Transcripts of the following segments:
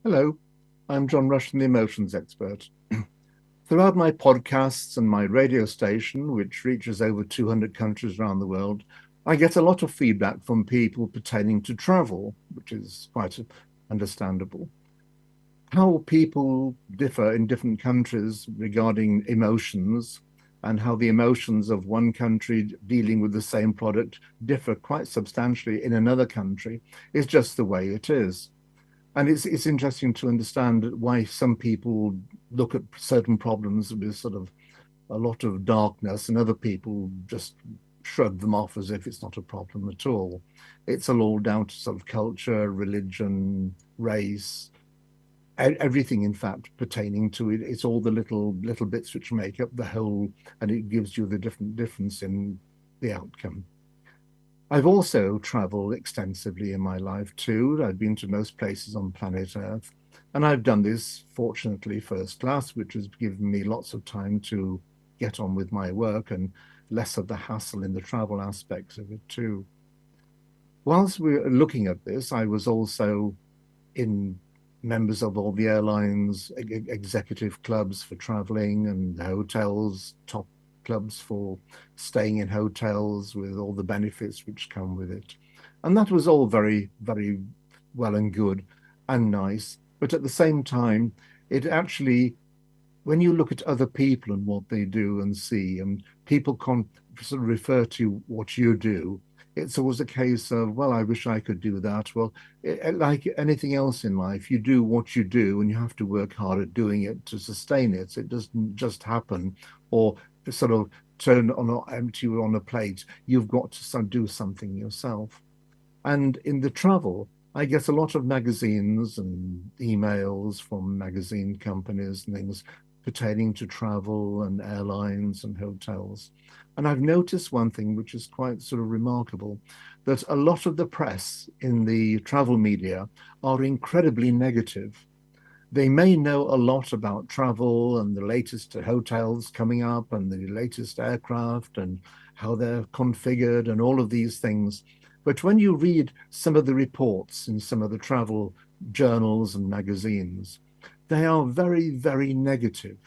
Hello, I'm John Rushton, the emotions expert. Throughout my podcasts and my radio station, which reaches over 200 countries around the world, I get a lot of feedback from people pertaining to travel, which is quite understandable. How people differ in different countries regarding emotions and how the emotions of one country dealing with the same product differ quite substantially in another country is just the way it is. And it's interesting to understand why some people look at certain problems with sort of a lot of darkness, and other people just shrug them off as if it's not a problem at all. It's all down to sort of culture, religion, race, everything, in fact, pertaining to it. It's all the little bits which make up the whole, and it gives you the difference in the outcome. I've also traveled extensively in my life too. I've been to most places on planet Earth, and I've done this fortunately first class, which has given me lots of time to get on with my work and less of the hassle in the travel aspects of it too. Whilst we were looking at this, I was also in members of all the airlines, executive clubs for traveling, and hotels, top clubs for staying in hotels with all the benefits which come with it. And that was all very, very well and good and nice. But at the same time, it actually, when you look at other people and what they do and see, and people sort of refer to what you do, it's always a case of, well, I wish I could do that. Well, like anything else in life, you do what you do and you have to work hard at doing it to sustain it. It doesn't just happen or sort of turn on empty on a plate. You've got to do something yourself. And in the travel, I get a lot of magazines and emails from magazine companies and things pertaining to travel and airlines and hotels. And I've noticed one thing which is quite sort of remarkable, that a lot of the press in the travel media are incredibly negative. They may know a lot about travel and the latest hotels coming up and the latest aircraft and how they're configured and all of these things. But when you read some of the reports in some of the travel journals and magazines, they are very, very negative.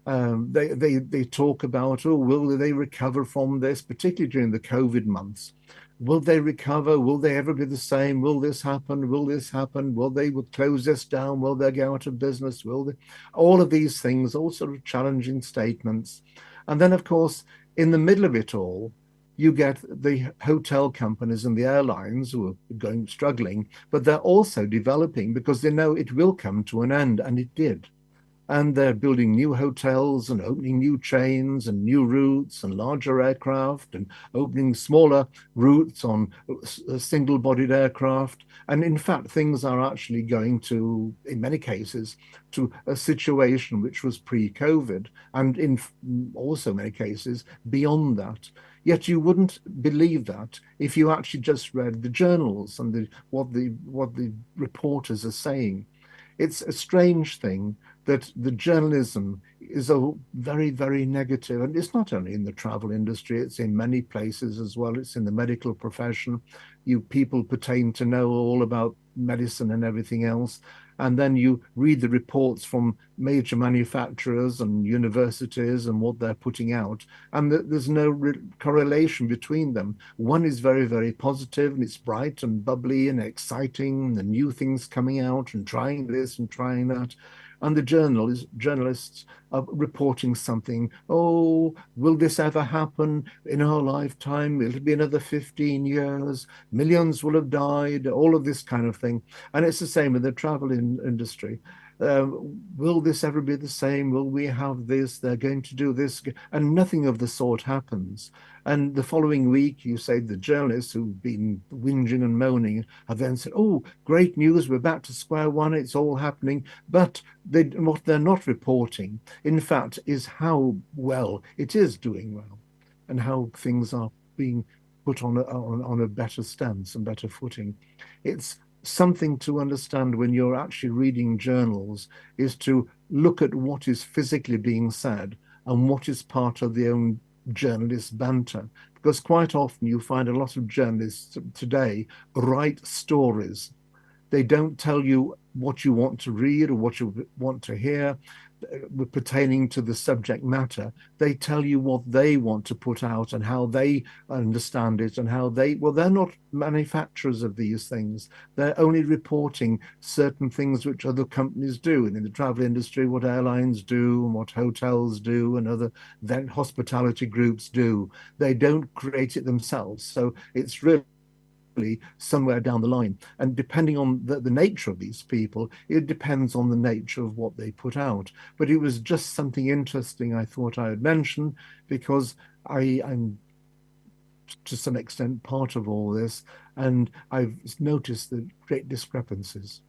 They talk about, oh, will they recover from this, particularly during the COVID months? Will they recover? Will they ever be the same? Will this happen? Will this happen? Will they close this down? Will they go out of business? Will they? All of these things, all sort of challenging statements. And then, of course, in the middle of it all, you get the hotel companies and the airlines who are going struggling, but they're also developing because they know it will come to an end, and it did. And they're building new hotels and opening new chains and new routes and larger aircraft and opening smaller routes on single-bodied aircraft. And in fact, things are actually going to, in many cases, to a situation which was pre-COVID, and in also many cases beyond that. Yet you wouldn't believe that if you actually just read the journals and what the reporters are saying. It's a strange thing that the journalism is a very, very negative, and it's not only in the travel industry, it's in many places as well. It's in the medical profession. You people pertain to know all about medicine and everything else. And then you read the reports from major manufacturers and universities and what they're putting out, and there's no correlation between them. One is very, very positive and it's bright and bubbly and exciting, and new things coming out and trying this and trying that. And the journalists are reporting something. Oh, will this ever happen in our lifetime? It'll be another 15 years. Millions will have died, all of this kind of thing. And it's the same with the travel industry. Will this ever be the same? Will we have this? They're going to do this. And nothing of the sort happens. And the following week, you say the journalists who've been whinging and moaning have then said, oh, great news, we're back to square one, it's all happening. But what they're not reporting, in fact, is how well it is doing well and how things are being put on a better stance and better footing. It's something to understand when you're actually reading journals, is to look at what is physically being said and what is part of the own journalist banter. Because quite often you find a lot of journalists today write stories. They don't tell you what you want to read or what you want to hear pertaining to the subject matter. They tell you what they want to put out and how they understand it and how they, well, they're not manufacturers of these things. They're only reporting certain things which other companies do. And in the travel industry, what airlines do and what hotels do and other then hospitality groups do. They don't create it themselves. So it's really somewhere down the line. And depending on the nature of these people, it depends on the nature of what they put out. But it was just something interesting I thought I would mention because I'm to some extent part of all this, and I've noticed the great discrepancies.